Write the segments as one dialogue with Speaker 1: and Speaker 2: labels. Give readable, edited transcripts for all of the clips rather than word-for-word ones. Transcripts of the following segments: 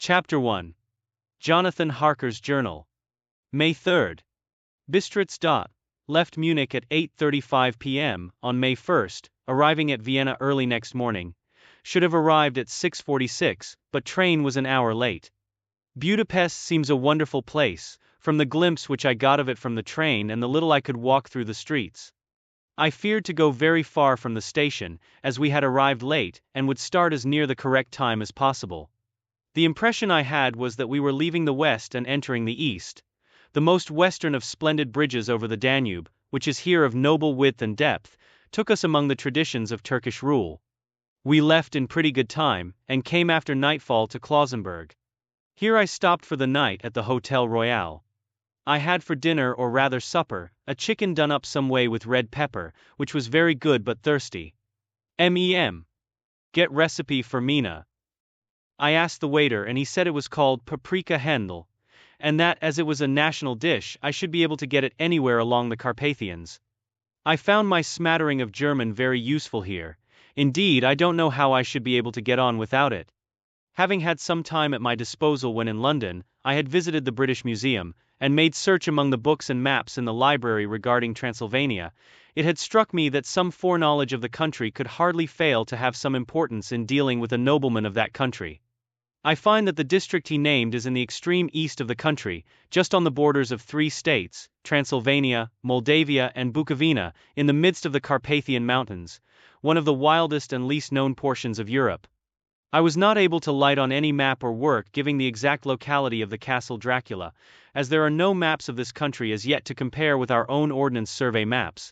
Speaker 1: Chapter 1. Jonathan Harker's Journal. May 3rd. Bistritz. Left Munich at 8:35 p.m. on May 1st, arriving at Vienna early next morning. Should have arrived at 6:46, but train was an hour late. Budapest seems a wonderful place, from the glimpse which I got of it from the train and the little I could walk through the streets. I feared to go very far from the station, as we had arrived late and would start as near the correct time as possible. The impression I had was that we were leaving the west and entering the east. The most western of splendid bridges over the Danube, which is here of noble width and depth, took us among the traditions of Turkish rule. We left in pretty good time, and came after nightfall to Klausenburg. Here I stopped for the night at the Hotel Royal. I had for dinner, or rather supper, a chicken done up some way with red pepper, which was very good but thirsty. Get recipe for Mina. I asked the waiter and he said it was called paprika Händel, and that as it was a national dish I should be able to get it anywhere along the Carpathians. I found my smattering of German very useful here. Indeed, I don't know how I should be able to get on without it. Having had some time at my disposal when in London, I had visited the British Museum, and made search among the books and maps in the library regarding Transylvania. It had struck me that some foreknowledge of the country could hardly fail to have some importance in dealing with a nobleman of that country. I find that the district he named is in the extreme east of the country, just on the borders of 3 states, Transylvania, Moldavia and Bukovina, in the midst of the Carpathian Mountains, one of the wildest and least known portions of Europe. I was not able to light on any map or work giving the exact locality of the Castle Dracula, as there are no maps of this country as yet to compare with our own Ordnance Survey maps.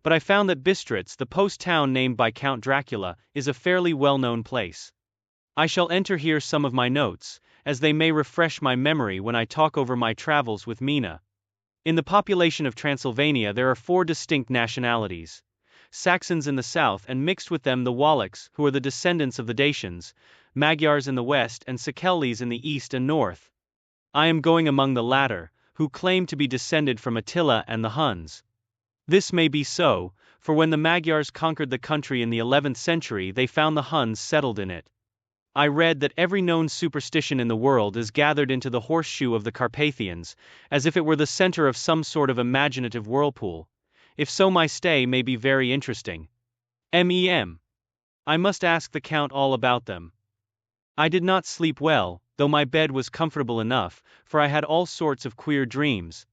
Speaker 1: But I found that Bistritz, the post town named by Count Dracula, is a fairly well-known place. I shall enter here some of my notes, as they may refresh my memory when I talk over my travels with Mina. In the population of Transylvania there are 4 distinct nationalities. Saxons in the south, and mixed with them the Wallachs, who are the descendants of the Dacians, Magyars in the west and Szekelys in the east and north. I am going among the latter, who claim to be descended from Attila and the Huns. This may be so, for when the Magyars conquered the country in the 11th century they found the Huns settled in it. I read that every known superstition in the world is gathered into the horseshoe of the Carpathians, as if it were the center of some sort of imaginative whirlpool. If so, my stay may be very interesting. I must ask the Count all about them. I did not sleep well, though my bed was comfortable enough, for I had all sorts of queer dreams.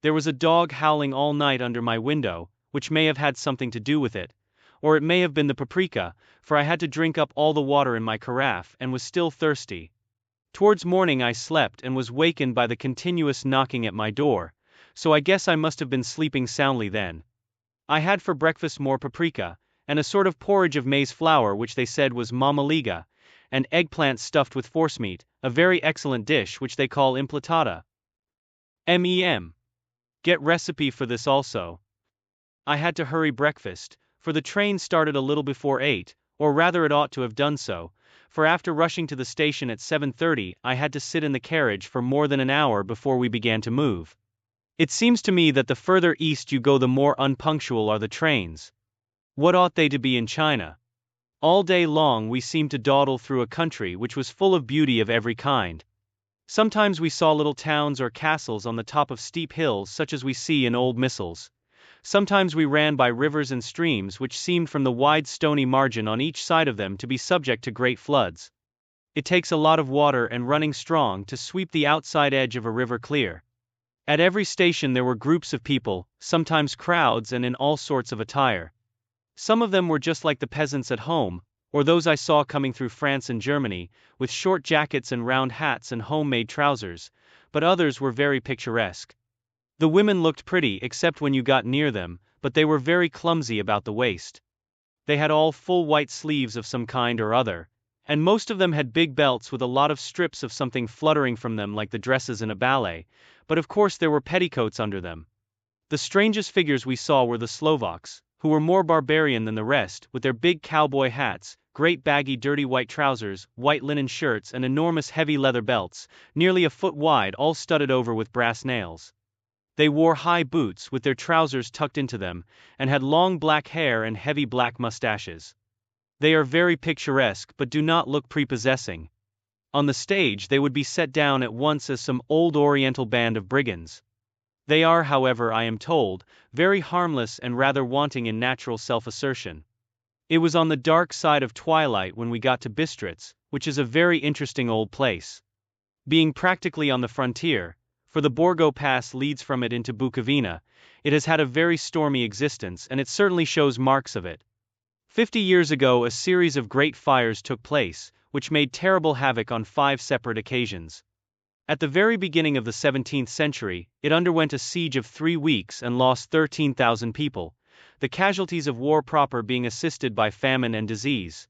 Speaker 1: There was a dog howling all night under my window, which may have had something to do with it, or it may have been the paprika, for I had to drink up all the water in my carafe and was still thirsty. Towards morning I slept and was wakened by the continuous knocking at my door, so I guess I must have been sleeping soundly then. I had for breakfast more paprika, and a sort of porridge of maize flour which they said was mamaliga, and eggplant stuffed with forcemeat, a very excellent dish which they call implatata. Get recipe for this also. I had to hurry breakfast, for the train started a little before 8, or rather it ought to have done so, for after rushing to the station at 7:30 I had to sit in the carriage for more than an hour before we began to move. It seems to me that the further east you go the more unpunctual are the trains. What ought they to be in China? All day long we seemed to dawdle through a country which was full of beauty of every kind. Sometimes we saw little towns or castles on the top of steep hills such as we see in old missals. Sometimes we ran by rivers and streams which seemed from the wide stony margin on each side of them to be subject to great floods. It takes a lot of water and running strong to sweep the outside edge of a river clear. At every station there were groups of people, sometimes crowds and in all sorts of attire. Some of them were just like the peasants at home, or those I saw coming through France and Germany, with short jackets and round hats and homemade trousers, but others were very picturesque. The women looked pretty except when you got near them, but they were very clumsy about the waist. They had all full white sleeves of some kind or other, and most of them had big belts with a lot of strips of something fluttering from them like the dresses in a ballet, but of course there were petticoats under them. The strangest figures we saw were the Slovaks, who were more barbarian than the rest, with their big cowboy hats, great baggy dirty white trousers, white linen shirts and enormous heavy leather belts, nearly a foot wide, all studded over with brass nails. They wore high boots with their trousers tucked into them, and had long black hair and heavy black mustaches. They are very picturesque but do not look prepossessing. On the stage they would be set down at once as some old oriental band of brigands. They are, however, I am told, very harmless and rather wanting in natural self-assertion. It was on the dark side of twilight when we got to Bistritz, which is a very interesting old place. Being practically on the frontier, for the Borgo Pass leads from it into Bukovina, it has had a very stormy existence and it certainly shows marks of it. 50 years ago a series of great fires took place, which made terrible havoc on 5 separate occasions. At the very beginning of the 17th century, it underwent a siege of 3 weeks and lost 13,000 people, the casualties of war proper being assisted by famine and disease.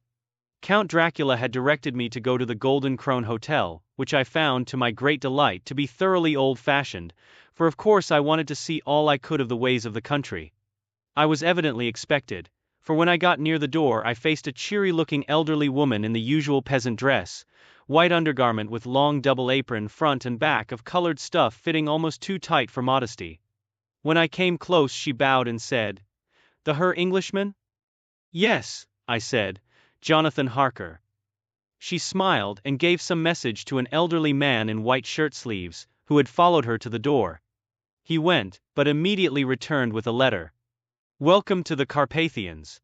Speaker 1: Count Dracula had directed me to go to the Golden Krone Hotel, which I found, to my great delight, to be thoroughly old-fashioned, for of course I wanted to see all I could of the ways of the country. I was evidently expected, for when I got near the door I faced a cheery-looking elderly woman in the usual peasant dress, white undergarment with long double apron front and back of colored stuff fitting almost too tight for modesty. When I came close she bowed and said, "The Herr Englishman?" "Yes," I said, "Jonathan Harker." She smiled and gave some message to an elderly man in white shirt sleeves, who had followed her to the door. He went, but immediately returned with a letter. "Welcome to the Carpathians.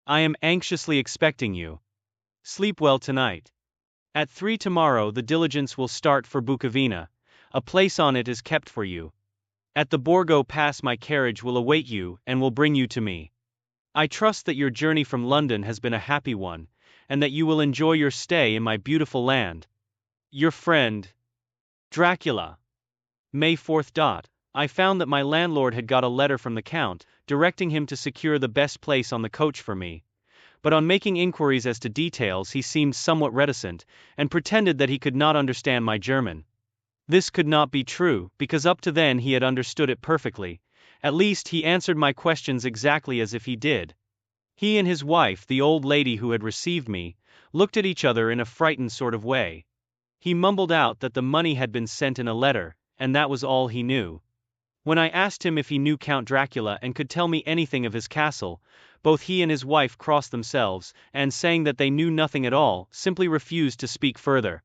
Speaker 1: I am anxiously expecting you. Sleep well tonight. At 3 tomorrow the diligence will start for Bukovina. A place on it is kept for you. At the Borgo Pass my carriage will await you and will bring you to me. I trust that your journey from London has been a happy one, and that you will enjoy your stay in my beautiful land. Your friend, Dracula." May 4th. I found that my landlord had got a letter from the Count, directing him to secure the best place on the coach for me, but on making inquiries as to details he seemed somewhat reticent, and pretended that he could not understand my German. This could not be true, because up to then he had understood it perfectly. At least he answered my questions exactly as if he did. He and his wife, the old lady who had received me, looked at each other in a frightened sort of way. He mumbled out that the money had been sent in a letter, and that was all he knew. When I asked him if he knew Count Dracula and could tell me anything of his castle, both he and his wife crossed themselves, and saying that they knew nothing at all, simply refused to speak further.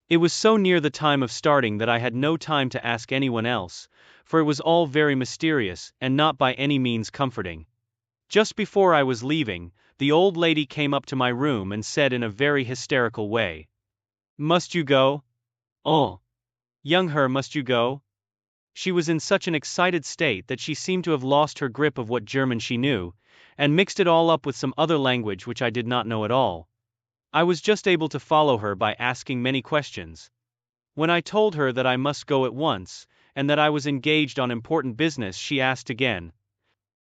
Speaker 1: It was so near the time of starting that I had no time to ask anyone else, for it was all very mysterious and not by any means comforting. Just before I was leaving, the old lady came up to my room and said in a very hysterical way, "Must you go? Oh, young Herr, must you go?" She was in such an excited state that she seemed to have lost her grip of what German she knew, and mixed it all up with some other language which I did not know at all. I was just able to follow her by asking many questions. When I told her that I must go at once, and that I was engaged on important business, she asked again,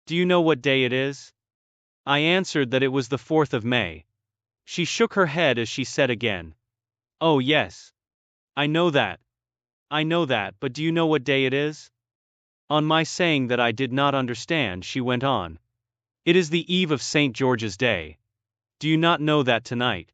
Speaker 1: "Do you know what day it is?" I answered that it was the 4th of May. She shook her head as she said again, "Oh yes. I know that. But do you know what day it is?" On my saying that I did not understand, she went on, "It is the eve of St. George's Day. Do you not know that tonight,